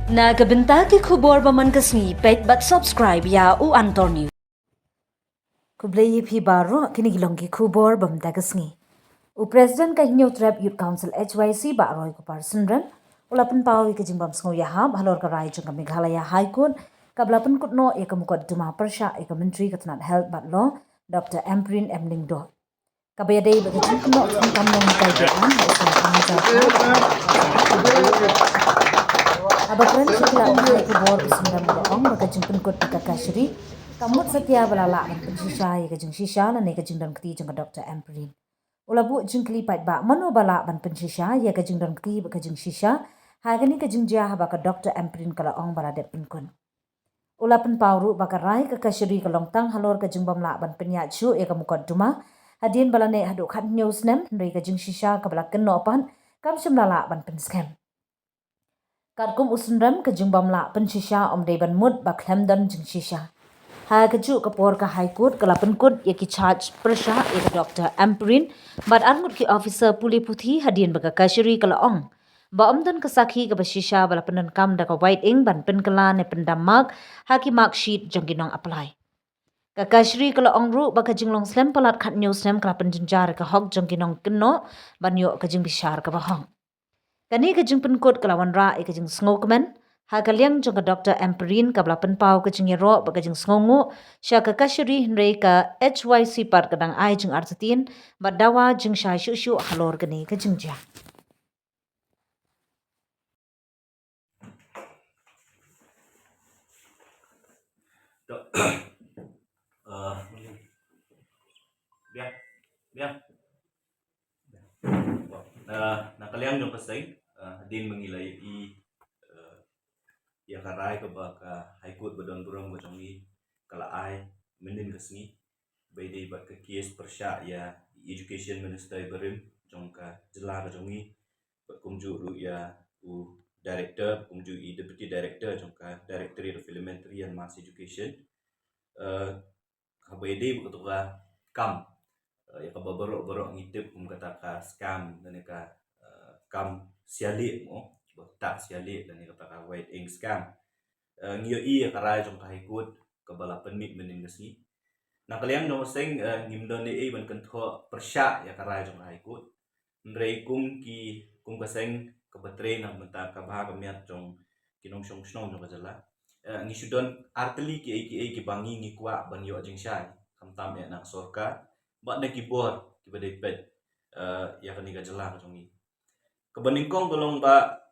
Nagabintagi kubor baman kasni pet but subscribe ya u Antor News. Kublai phi baro kini gilongki kubor bam dagasngi. U President ka New Trap Youth Council HYC ba roy ko parsenran ulapun pawi ke jimbam sngo ya ha halor ka rai jong Meghalaya High Court kablapan kutno e kamukot duma persha e menteri katnat health bat law Dr. Emprin Emling Do. Kabayadei bagi jingkno kamnong kai bean ha isang Abang setelah mulai kubur sembilan orang berkajeng penkut Kakashri, kamut setia belala dan pensisa ya kajeng sisa dan kajeng dan keti jeng Dr. Emprin. Ulabu jeng kelipat ba mano bala ban pensisa ya kajeng dan keti kajeng sisa, hagani kajeng jah baka Dr. Emprin kala ong bala det penkun. Ulapan pauru baka rai Kakashri kalong tang halor kajeng bamla ban penyacu ya kamukot duma, hadin balane haduk hat news nem dari kajeng sisa kabala kenopan kam semlala ban penskem. Kadkum usundram ke jumbamla pensisha om deban mud baklemdan jeng shisha. Ha keju kapor ka High Court kala penkut ya ki charge persha ya ka Dr. Emprin bad armut ki officer puli puthi hadien baka kashiri kala ong. Ba omdan kasaki ka bashisha bala penan kam da ka white ing ban pen kala ne pendam mark ha ki mark sheet jeng ginong apply. Ka kashiri kala ong ru baka jinglong slem palat khat news nem kala penjenjar ka hok jeng ginong keno ban yo ka jing bishar ka bahong. Kani kajing penkut kelawan ra kajing sngokmen ha kaliang jong ka Dr. Emprin kabla penpau kajing yero ba kajing sngongu sya ka kashiri hnrei ka HYC part kadang ai jing artatin badawa jing sha shu halor kani kajing ja. Nakaliang yung kasay din mangilay ya karay ka ba ka High Court badon burong bajongi kalaay mendin kasni bay day ba ka kiyes persya ya Education Minister barim jong ka jela bajongi kumju ru ya u Director kumju i Deputy Director jong ka Directorate of Elementary and Mass Education kabay day ba ka kam ya ka babaro ngitip kata ka scam dan ka kam siali mo tak siali dan kata white ink scam ngiyo i karay jong High Court kabala penmit menin gasi nakaliang no sing ngimdon ni ban kentho persya ya karay jong High Court ndrei kum kaseng kabatre na menta ka baha kamiat jong kinong shong jong kajala ngisudon arteli ki bangi ngi kwa ban yo jing syai kamtam ya nak sorka ba na kibor kibadai pet ya kani kajala jong kebaningkong golong ba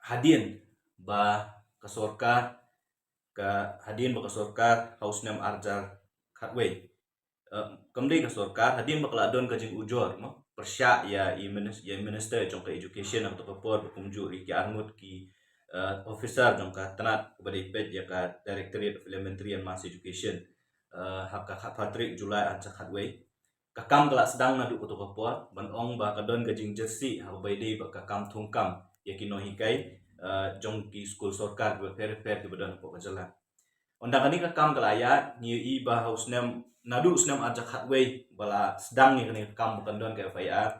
hadin ba kasorka ka hadin ba kasorka haus nam arjar khatway kamdi kasorka hadin ba kladon kajing ujor mo persya ya minister jong ka education ang topor kumju ki armut ki officer jong ka tanat badai pet ya ka Directorate of Elementary and Mass Education haka Patrick Julai ancha khatway kakam kala sedang nadu kutu kapor ban ong ba kadon kajing jersey ha bai dei ba kakam thungkam yakino hikai jong ki school sorkar ba fair ki badan po kajala ondang kani kakam kala ya ni i ba house nam nadu snam aja khatway bala sedang ni kani kakam kadon ka FIR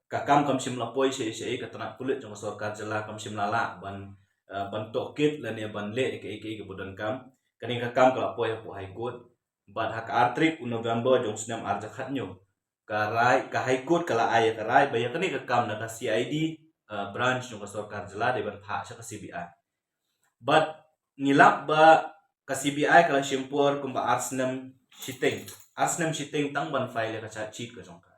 kakam kam sim lapoi se katana kulit jong sorkar jala kam sim lala ban tokit lan ya ban le ke badan kam kani kakam kala poi po High Court bat hak artrik November jong snam arja khatnyo karai ka High Court kala ay karai baya kani kakam na ka CID branch jong sorkar jela de ban pha sa ka CBI but ngilap ba ka CBI kala simpor kumba arsnam shiting tang ban file ka cha cheat ka jong ka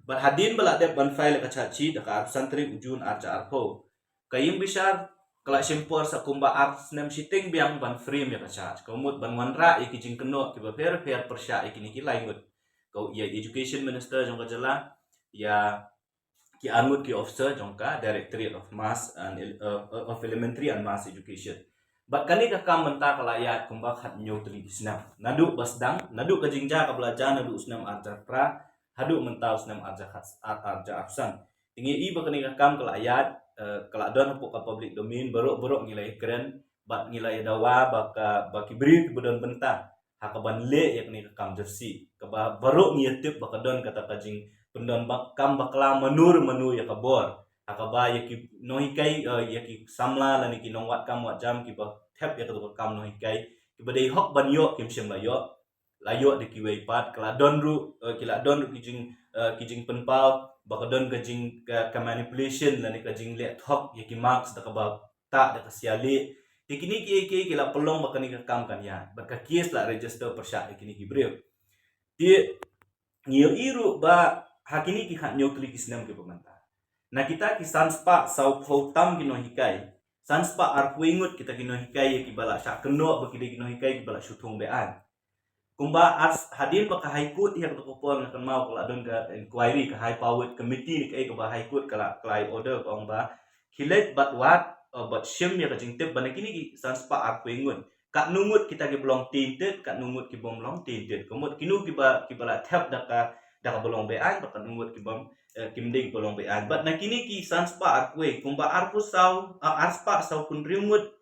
but hadin bala de ban file ka cha cheat ka santri ujun arja arpo kayim bisar kala simpor sa kumba arsnam shiting biang ban frame ya ka cha kumut ban wanra ikijing keno ki ba fair persya ikini kilai ngut kau ya Education Minister jong ka jela ya ki angut ki officer jong ka Directorate of Mass and of Elementary and Mass Education bat kani ka kam menta kala ya kumba khat nyo tri snam nadu basdang nadu ka jingja ka belajar nadu snam arja pra hadu menta snam arja khat arja absan tingi i ba kani ka kam kala ya kala don po ka public domain borok ngilai keren bat ngilai dawa baki beri kebudon benta hakaban le yak ni kam jersey kaba borok ngiyetip bakadon kata kajing pendon kam bakla menur ya kabor akaba yaki nohikai yaki samla lani ki nongwat kam wat jam ki ba thep ya to kam nohikai ki ba dei hok ban yo kim shem la yo de ki wei pat kala donru kila donru kijing penpau ba ka don kajing ka manipulation lani kajing le thok yaki marks da ka ba ta da ka siali tikini ki kila pelong ba kani ka kam kan ya ba ka case la register persat ikini ki breu ti ngiyo iru ba hakini ki khat nyo kli kisnam ke pemanta na kita ki sanspa sau tam kino hikai sanspa ar kuingut kita kino hikai ki bala syak keno ba kide kino hikai ki bala syutung bean kumba as hadin pa ka high court ya ko pon kan mau kala don ka inquiry ka high powered committee ni ka ba high court kala clay order ko ba kilet but what but shim ya ka jingtep ban kini ki sanspa ar kuingut kat nungut kita ki belong tinted kat nungut ki bom long tinted komot kinu ki bala tap da ka belong bean ba kat nungut ki bom kimding bolong bean but nakini ki sanspa arkwe kumba arpu sau arspa sau kun riumut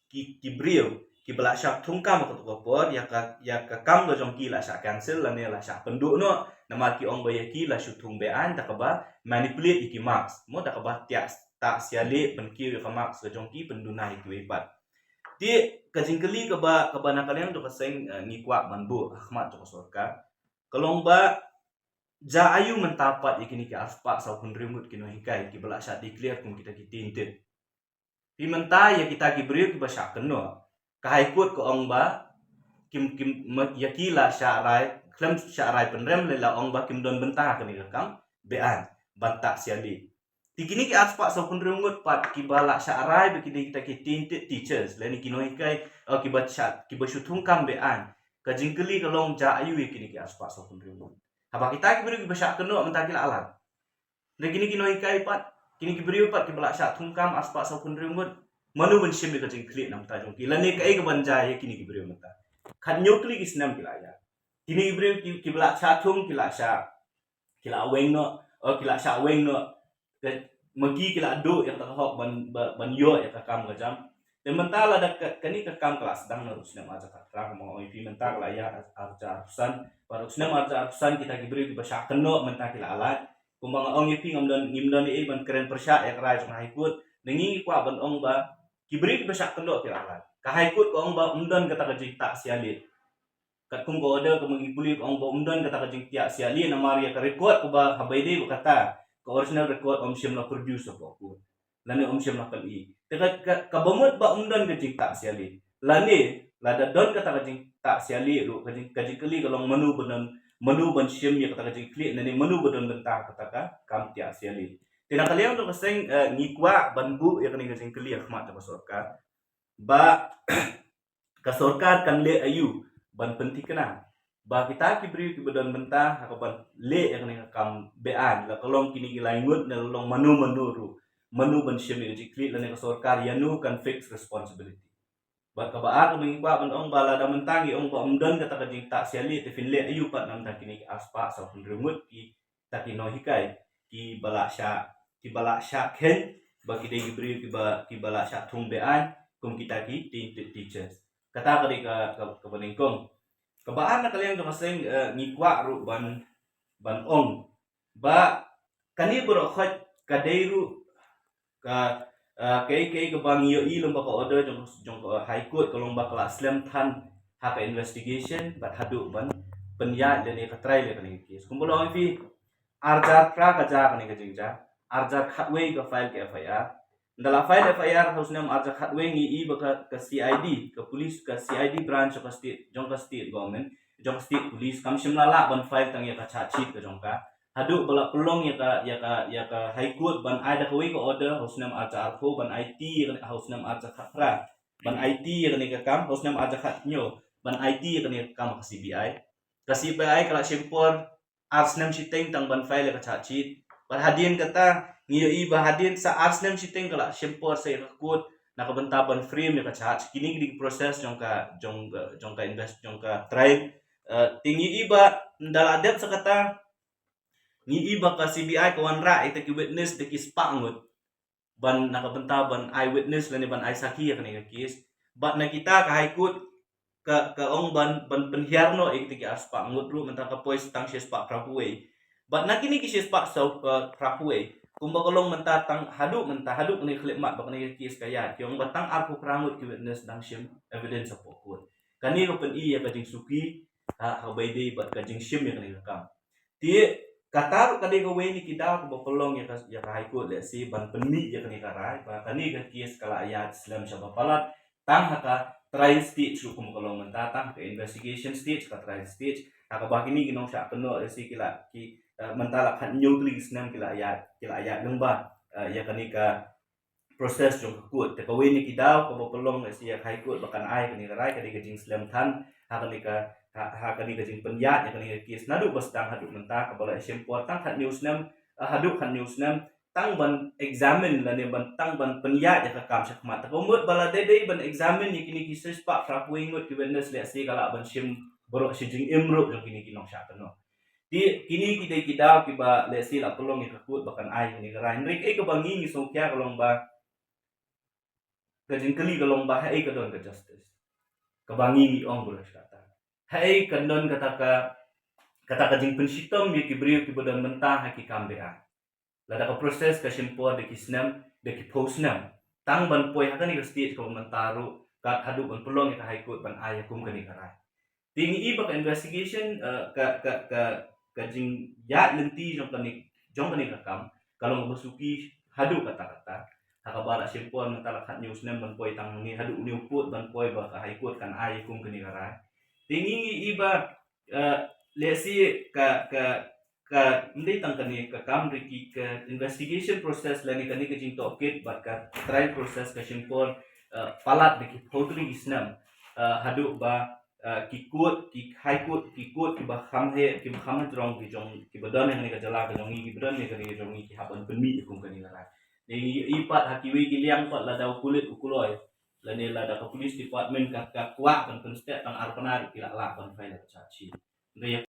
ki brio ki bala syak thungkam ko por ya ka kam go jong ki la syak cancel la ne la syak penduk no nama ki ong baye ki la syutung bean da ka ba manipulate ki marks mo da ka ba tias tak siale pen ki ka marks go jong ki penduna ki webat ti kajingkeli ka ba nakalian do ka seng ngikwa manbu ahmad to sorka kalong ba ja ayu mentapat ikini ki aspa sau kun rimut kino hikai ki bala sya declare kum kita ki tinted pi menta ya kita ki beri ki basya keno ka high court ko ong ba kim yakila sya rai klem sya rai penrem lela ong ba kim don bentah kini kam bean bantak siali tikini ki aspa sau kun rimut pat ki bala sya rai be kita ki tinted teachers leni kino hikai ki bacha ki basyutung kam bean ka jingkeli kalong ja ayu ikini ki aspa sau kun rimut haba kita ki beri basya keno menta ki alat le kini kino hikai pat kini ki beri pat ki bala sya thungkam aspa sau kun rimut manu ben shim ka jing kli nam ta jong ki lani kai ka banja ye kini ki beri menta khan nyokli ki snam ki la ya kini ki beri ki bala sya thung ki la sya kila weng no kila sya weng no magi kila do yang ta hok ban yo ya ka kam ka jam te menta la da kani ka kam kelas sedang no snam aja ka tra mo oi pi menta la ya arja pesan baru snam arja pesan kita ki beri ki basya keno menta kila alat kumbang ong yipi ngimdon e ban keren persya ya krai jong haikut nengi kwa ban ong ba ki beri ki basya keno kila alat ka haikut ko ong ba umdon kata ka jing tak siali kat kum ko order ko mangipuli ko ong ba umdon kata ka jing tiak siali na maria ka record ko ba habaide ko kata ko original record om sim la produce ko ko lani om sim la kali te ka bomot ba umdon ka jing tak siali lani lada don kata ka jing tak siali ru ka jing kali kalong manu ban sim ya kata ka jing kli nani manu badon bentah kata ka kam tiak siali tina kalian to kaseng ngikwa banbu ya kani ka jing kali ahmat ta sorka ba ka sorkar kan le ayu ban penting kena ba kita ki beri ki badon bentah ka ban le ya kani kam bean la kalong kini ki laingut na long manu ban sim ya jing kli lani ka sorkar yanu kan fix responsibility ba ka ba ako mingwa ban ong bala da mentangi ong ba umdan kata ka jing tak siali te finle ayu pat nam tak kini aspa sa hundrumut ki takino hikai ki bala sya ken ba ki dei beri ki bala sya thung bean kum kita ki teachers kata ka di ka baningkong kabaan na kalian ka maseng ngikwa ru ban ong ba kani bro khat kadeiru ka kai ke bang yo i lomba ko order jong high court ko lomba kelas slam than haka investigation but hadu ban penya dan ka try le kani case kumpulo ang fi arjar pra ka ja kani ka jingja arjar khatwe ka file ke FIR ndala file FIR haus nam arjar khatwe ngi i ba ka CID ka police ka CID branch ka state government jong state police kam shimla la ban file tang ya ka charge ka jong ka hadu bala pelong ya ka high court ban ada ko order hosnam arja arfo ban IT hosnam arja khatra ban IT kan ka kam hosnam arja khatnyo ban IT kan ka kam ka CBI kala simpor arsnam siteng tang ban file ka chachit ban hadin kata ngiyo iba hadin sa arsnam siteng kala simpor sa court nakabantaban frame ka charge kini di proses jong ka invest jong ka tribe tingi iba ndala adet sa kata ni iba ka CBI ko wanra ita ki witness de ki spangut ban nakabenta ban eyewitness lani ban ay saki ka ni kis but na kita ka high court ka ong ban penhiarno ita ki aspangut ru menta ka pois tang si spa prapuwe but na kini ki si spa so prapuwe kumbakalong mentatang haduk ni khidmat bak ni kes kaya kyong batang arko krangut ki witness dang shim evidence of pokut kani ko pen iya ka jing suki ha baide bat ka jing shim ya kani kam ti katar kadi ko we ni kita ko bakolong ya ka high court le si ban penmi ya kani karai ba kani ka kes kala ayat islam syaba palat tang haka trial stage hukum kalau mentatang ke investigation stage ka trial stage haka bakini ginong sya keno si kila ki mentala khat nyutli snam kila ayat lengba ya kanika proses jong kut te kawin ni kidaw ko bokolong si ya high court bakan ai kani rai kani gajing slam than ha kani gajing penyat ya kani kes nadu bastang haduk menta ka bala sempor tang khat news nam haduk khat news nam tang ban examine la ne ban tang ban penyat ya ka kam sakmat ta komut bala dei ban examine ni kini kisis pak frapuingut ki witness le si kala ban sim borok si jing imru jong kini kinong sya keno di kini kita kiba lesi la tolong ikut bahkan ai ni gerai nrik ke bangi ni so kya kalong ba kajin kali kalong ba hai kadon ke justice kabangi ni ong bulas kata hai kadon kata kajing pensitom ye kibriu kibodon mentah haki kambea lada ka proses ka simpo de kisnam de ki posnam tang ban poi hakani ka state ko mentaru ka hadu ban pelong ka high court ban ai hukum kani gerai tingi iba ka investigation kajing ya lenti jong kani kakam kalau masuki hadu kata-kata hakabala simpon mentala khat news nem ban poi tang ni hadu ni uput ban poi ba ka high court kan ai kum kani karai tingi iba lesi ka ndi tang kani kakam riki ka investigation process lani kani kajing tokit bat ka trial process ka simpon palat diki potri isnam hadu ba kikut ki high court kikut ki baham he ki baham jong ki jong ki badan yang ni ka jala ka jong ki badan ni ka ni jong ki haban penmi kum ka ni la ni ipat hakiwi ki liang pat la daw kulit ukuloi la ni la da ka police department ka kwa kan kan state tang arpana ki la ban file ka chachi